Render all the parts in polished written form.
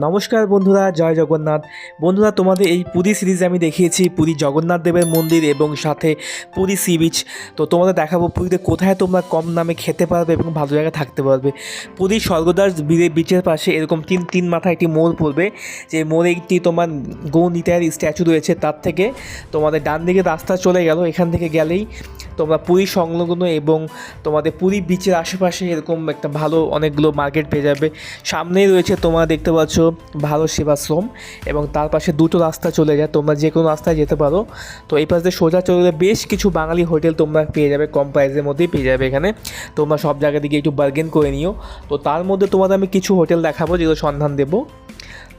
নমস্কার বন্ধুরা, জয় জগন্নাথ। বন্ধুরা, তোমাদের এই পুরী সিরিজে আমি দেখিয়েছি পুরী জগন্নাথ দেবের মন্দির এবং সাথে পুরী সি বিচ। তো তোমাদের দেখাবো পুরীতে কোথায় তোমরা কম দামে খেতে পারবে এবং ভালো জায়গায় থাকতে পারবে। পুরী স্বর্গদ্বার বিচের পাশে এরকম তিন মাথা একটি মোড় পড়বে, যে মোড়ে একটি তোমার গৌনিতায়ের স্ট্যাচু রয়েছে। তার থেকে তোমাদের ডান দিকে রাস্তা চলে গেল, এখান থেকে গেলেই তোমরা পুরী সংলগ্ন এবং তোমাদের পুরী বিচের আশেপাশে এরকম একটা ভালো অনেকগুলো মার্কেট পেয়ে যাবে। সামনেই রয়েছে তোমরা দেখতে পাচ্ছ ভালো সেবাশ্রম, এবং তার পাশে দুটো রাস্তা চলে যায়, তোমরা যে কোনো রাস্তায় যেতে পারো। তো এই পাশে সোজা চলে গেলে বেশ কিছু বাঙালি হোটেল তোমরা পেয়ে যাবে, কম প্রাইসের মধ্যেই পেয়ে যাবে। এখানে তোমরা সব জায়গা থেকে একটু বার্গেন করে নিও। তো তার মধ্যে তোমাদের আমি কিছু হোটেল দেখাবো যেগুলো সন্ধান দেবো,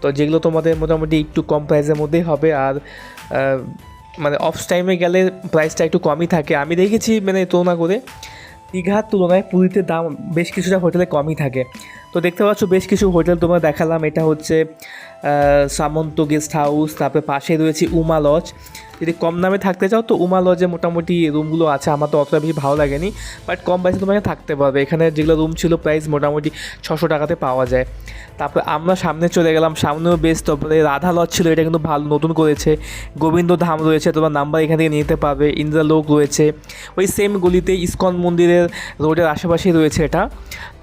তো যেগুলো তোমাদের মোটামুটি একটু কম প্রাইসের মধ্যেই হবে। আর মানে অফ টাইমে গেলে প্রাইসটা একটু কমই থাকে, আমি দেখেছি। মানে তুলনা করে দীঘার তুলনায় পুরীতে দাম বেশ কিছুটা হোটেলে কমই থাকে। তো দেখতে পাচ্ছ বেশ কিছু হোটেল তোমরা দেখালাম। এটা হচ্ছে সামন্ত গেস্ট হাউস, তারপরে পাশে রয়েছে উমা লজ। যদি কম দামে থাকতে চাও তো উমা লজে মোটামুটি রুমগুলো আছে, আমার তো অতটা বেশি ভালো লাগেনি, বাট কম প্রাইসে তোমাকে থাকতে পারবে। এখানে যেগুলো রুম ছিল প্রাইস মোটামুটি 600 টাকাতে পাওয়া যায়। তারপরে আমরা সামনে চলে গেলাম, সামনেও বেশ। তারপরে রাধা লজ ছিল, এটা কিন্তু ভালো নতুন করেছে। গোবিন্দ ধাম রয়েছে, তোমার নাম্বার এখান থেকে নিতে পারবে। ইন্দ্রলোক রয়েছে ওই সেম গলিতে, ইস্কন মন্দিরের রোডের আশেপাশেই রয়েছে এটা।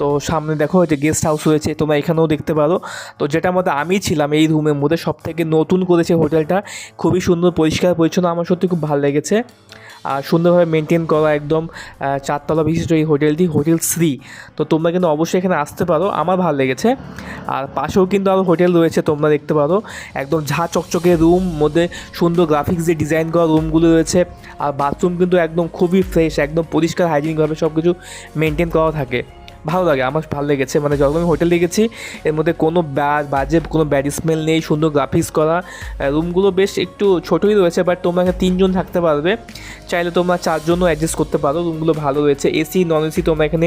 তো সামনে দেখো যে গেস্ট হাউস রয়েছে, তোমরা এখানেও দেখতে পারো। তো যেটার মধ্যে আমি ছিলাম এই রুমের মধ্যে, সব থেকে নতুন করেছে হোটেলটা, খুবই সুন্দর, পরিষ্কার পরিচ্ছন্ন, আমার সত্যি খুব ভালো লেগেছে। আর সুন্দরভাবে মেনটেন করা, একদম 4 তলা বিশিষ্ট এই হোটেলটি, হোটেল শ্রী। তো তোমরা কিন্তু অবশ্যই এখানে আসতে পারো, আমার ভালো লেগেছে। আর পাশেও কিন্তু আরও হোটেল রয়েছে, তোমরা দেখতে পারো। একদম ঝাঁ চকচকে রুম, মধ্যে সুন্দর গ্রাফিক্স দিয়ে ডিজাইন করা রুমগুলো রয়েছে। আর বাথরুম কিন্তু একদম খুবই ফ্রেশ, একদম পরিষ্কার হাইজিনিকভাবে সব কিছু মেনটেন করা থাকে। ভালো লাগে, আমার ভালো লেগেছে। মানে যখন আমি হোটেল দেখেছি এর মধ্যে কোনো বাজে কোনো ব্যাড স্মেল নেই, সুন্দর গ্রাফিক্স করা। রুমগুলো বেশ একটু ছোটোই রয়েছে, বাট তোমরা এখানে 3 জন থাকতে পারবে, চাইলে তোমরা 4 জনও অ্যাডজাস্ট করতে পারো। রুমগুলো ভালো রয়েছে, এসি নন এসি তোমরা এখানে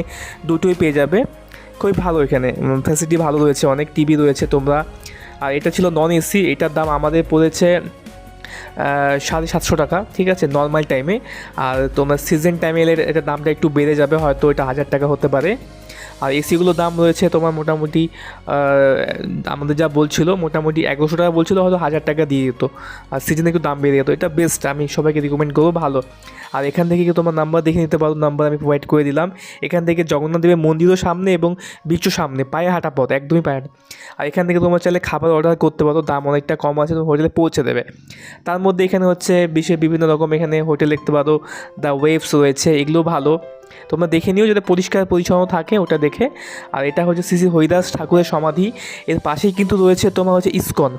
দুটোই পেয়ে যাবে। খুবই ভালো, এখানে ফ্যাসিলিটি ভালো রয়েছে, অনেক টিভি রয়েছে তোমরা। আর এটা ছিল নন এসি, এটার দাম আমাদের পড়েছে 750 টাকা, ঠিক আছে, নর্মাল টাইমে। আর তোমার সিজন টাইমে এলে এটার দামটা একটু বেড়ে যাবে, হয়তো এটা 1000 টাকা হতে পারে। আর এসিগুলোর দাম রয়েছে তোমার মোটামুটি আমাদের যা বলছিল মোটামুটি 1100 টাকা বলছিল, হয়তো 1000 টাকা দিয়ে দিত। আর সিজনে একটু দাম বেড়ে যেত, এটা বেস্ট, আমি সবাইকে রিকমেন্ড করবো, ভালো। আর এখান থেকে তোমার নাম্বার দেখে নিতে পারো, নাম্বার আমি প্রোভাইড করে দিলাম। এখান থেকে জগন্নাথ দেবের মন্দিরও সামনে এবং বিচও সামনে, পায়ে হাঁটা পথ, একদমই পায়ে হাঁটা। আর এখান থেকে তোমার চাইলে খাবার অর্ডার করতে পারো, দাম অনেকটা কম আছে, তোমার হোটেলে পৌঁছে দেবে। তার মধ্যে এখানে হচ্ছে বিশ্বের বিভিন্ন রকম এখানে হোটেল দেখতে পারো, দ্য ওয়েভস রয়েছে, এগুলো ভালো, তোমরা দেখে নিও যাতে পরিষ্কার পরিচ্ছন্ন থাকে, ওটা দেখে। আর এটা হচ্ছে শ্রী শ্রী হরিদাস ঠাকুরের সমাধি, এর পাশেই কিন্তু রয়েছে তোমার হচ্ছে ইস্কন,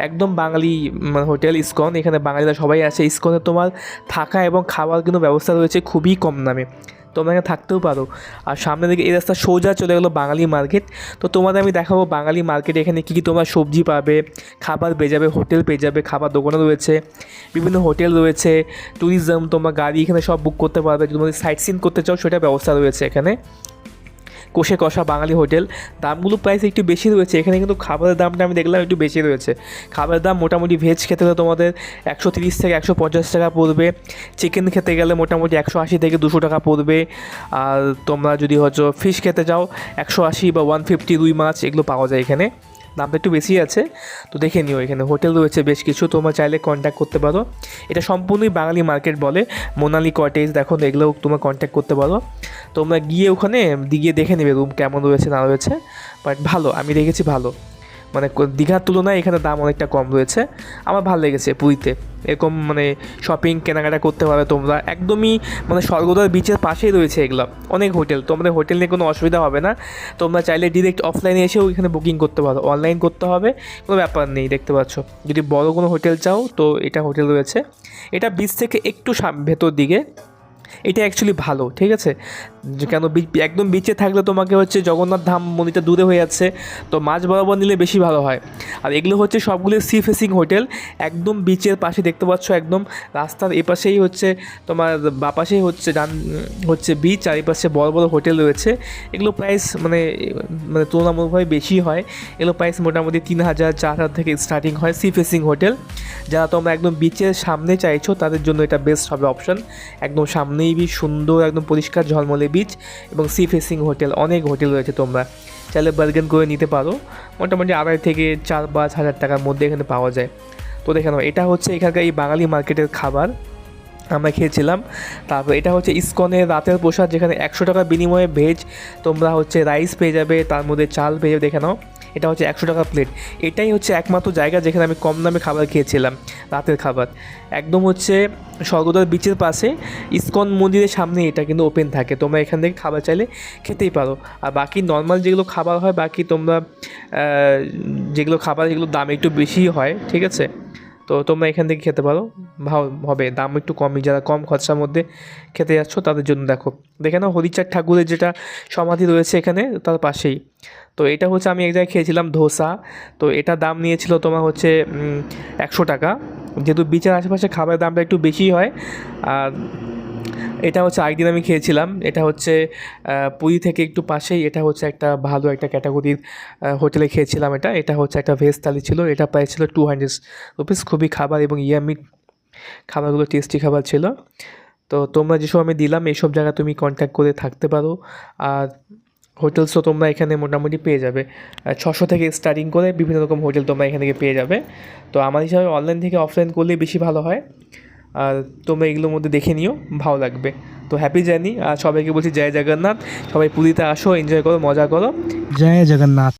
একদম বাঙালি হোটেল ইস্কন। এখানে বাঙালিরা সবাই আছে। ইস্কনে তোমার থাকা এবং খাওয়ার কিন্তু ব্যবস্থা রয়েছে খুবই কম দামে, তোমরা এখানে থাকতেও পারো। আর সামনে দিকে এই রাস্তা সোজা চলে গেলো বাঙালি মার্কেট। তো তোমাদের আমি দেখাবো বাঙালি মার্কেটে এখানে কী কী তোমরা সবজি পাবে, খাবার পেয়ে যাবে, হোটেল পেয়ে যাবে, খাবার দোকানও রয়েছে, বিভিন্ন হোটেল রয়েছে, ট্যুরিজম, তোমার গাড়ি এখানে সব বুক করতে পারবে। যদি তোমাদের সাইট সিন করতে চাও সেটা ব্যবস্থা রয়েছে এখানে। কষে কষা বাঙালি হোটেল, দামগুলো প্রাইস একটু বেশি রয়েছে এখানে, কিন্তু খাবারের দামটা আমি দেখলাম একটু বেশি রয়েছে। খাবারের দাম মোটামুটি ভেজ খেতে হলে তোমাদের 130 থেকে 150 টাকা পড়বে, চিকেন খেতে গেলে মোটামুটি 180 থেকে 200 টাকা পড়বে। আর তোমরা যদি হচ্ছে ফিশ খেতে যাও 180 বা 150, রুই মাছ এগুলো পাওয়া যায় এখানে, দামটা একটু বেশি আছে। তো দেখে নিও, এখানে হোটেল রয়েছে বেশ কিছু, তোমরা চাইলে কন্ট্যাক্ট করতে পারো। এটা সম্পূর্ণই বাঙালি মার্কেট বলে, মোনালি কটেজ, দেখো এগুলোও তোমরা কন্ট্যাক্ট করতে পারো। তোমরা গিয়ে ওখানে গিয়ে দেখে নেবে রুম কেমন রয়েছে না রয়েছে, বাট ভালো, আমি দেখেছি ভালো। মানে দীঘার তুলনায় এখানে দাম অনেকটা কম রয়েছে, আমার ভালো লেগেছে। পুরীতে এরকম মানে শপিং কেনাকাটা করতে পারবে তোমরা, একদমই মানে স্বর্গদ্বার বিচের পাশেই রয়েছে এগুলো, অনেক হোটেল, তোমাদের হোটেল নিয়ে কোনো অসুবিধা হবে না। তোমরা চাইলে ডিরেক্ট অফলাইনে এসেও এখানে বুকিং করতে পারো, অনলাইন করতে হবে কোনো ব্যাপার নেই। দেখতে পাচ্ছ, যদি বড় কোনো হোটেল চাও তো এটা হোটেল রয়েছে, এটা বিচ থেকে একটু ভেতর দিকে, এটা অ্যাকচুয়ালি ভালো, ঠিক আছে। কেন একদম বিচে থাকলে তোমাকে হচ্ছে জগন্নাথ ধাম মন্দিরটা দূরে হয়ে যাচ্ছে, তো মাঝ বরাবর নিলে বেশি ভালো হয়। আর এগুলো হচ্ছে সবগুলো সি ফেসিং হোটেল, একদম বিচের পাশে দেখতে পাচ্ছ, একদম রাস্তার এপাশেই হচ্ছে তোমার বাপাশেই হচ্ছে বিচ, আর এপাশে বড় বড় হোটেল রয়েছে। এগুলো প্রাইস মানে মানে তুলনামূলকভাবে বেশি হয়, এগুলো প্রাইস মোটামুটি 3000 4000 থেকে স্টার্টিং হয়। সি ফেসিং হোটেল, যারা তোমরা একদম বিচের সামনে চাইছো তাদের জন্য এটা বেস্ট হবে অপশন। একদম সামনেই বিচ, সুন্দর একদম পরিষ্কার ঝলমলে বিচ এবং সি ফেসিং হোটেল, অনেক হোটেল রয়েছে, তোমরা চাইলে বার্গেন করে নিতে পারো। মোটামুটি 2.5 থেকে 4-5 হাজার টাকার মধ্যে এখানে পাওয়া যায়। তো দেখে নাও, এটা হচ্ছে এখানকার এই বাঙালি মার্কেটের খাবার আমরা খেয়েছিলাম। তারপর এটা হচ্ছে ইসকনের রাতের প্রসাদ, যেখানে 100 টাকার বিনিময়ে ভেজ তোমরা হচ্ছে রাইস পেয়ে যাবে, তার মধ্যে চাল পেয়ে যাবে। দেখে নাও, এটা হচ্ছে 100 টাকা প্লেট। এটাই হচ্ছে একমাত্র জায়গা যেখানে আমি কম দামে খাবার খেয়েছিলাম, রাতের খাবার। একদম হচ্ছে স্বর্গদ্বার বিচের পাশে ইসকন মন্দিরের সামনে এটা কিন্তু ওপেন থাকে, তোমরা এখান থেকে খাবার চাইলে খেতেই পারো। আর বাকি নর্মাল যেগুলো খাবার হয়, বাকি তোমরা যেগুলো খাবার, যেগুলো দাম একটু বেশি হয়, ঠিক আছে, তো তোমরা এখান থেকে খেতে পারো, ভালো হবে, দাম একটু কমই। যারা কম খরচার মধ্যে খেতে যাচ্ছ তাদের জন্য দেখে নাও হরিচাঁদ ঠাকুরের যেটা সমাধি রয়েছে এখানে, তার পাশেই। তো এটা হচ্ছে আমি এক জায়গায় খেয়েছিলাম ধোসা, তো এটা দাম নিয়েছিল তোমার হচ্ছে 100 টাকা। যেহেতু বিচের আশেপাশে খাবারের দামটা একটু বেশিই হয়। আর এটা হচ্ছে আরেকদিন আমি খেয়েছিলাম, এটা হচ্ছে পুরী থেকে একটু পাশেই, এটা হচ্ছে একটা ভালো একটা ক্যাটাগরির হোটেলে খেয়েছিলাম। এটা হচ্ছে একটা ভেজ থালি ছিল, এটা প্রাইস ছিল 200 রুপিস। খুবই খাবার এবং ইয়ামি খাবারগুলো, টেস্টি খাবার ছিল। তো তোমরা যেসব আমি দিলাম এইসব জায়গা তুমি কন্ট্যাক্ট করে থাকতে পারো। আর হোটেলসও তোমরা এখানে মোটামুটি পেয়ে যাবে, 600 থেকে স্টার্টিং করে বিভিন্ন রকম হোটেল তোমরা এখান থেকে পেয়ে যাবে। তো আমার হিসাবে অনলাইন থেকে অফলাইন করলে বেশি ভালো হয়। আর তোমরা এগুলোর মধ্যে দেখে নিও, ভালো লাগবে। তো হ্যাপি জার্নি, আর সবাইকে বলছি জয় জগন্নাথ। সবাই পুরীতে আসো, এনজয় করো, মজা করো। জয় জগন্নাথ।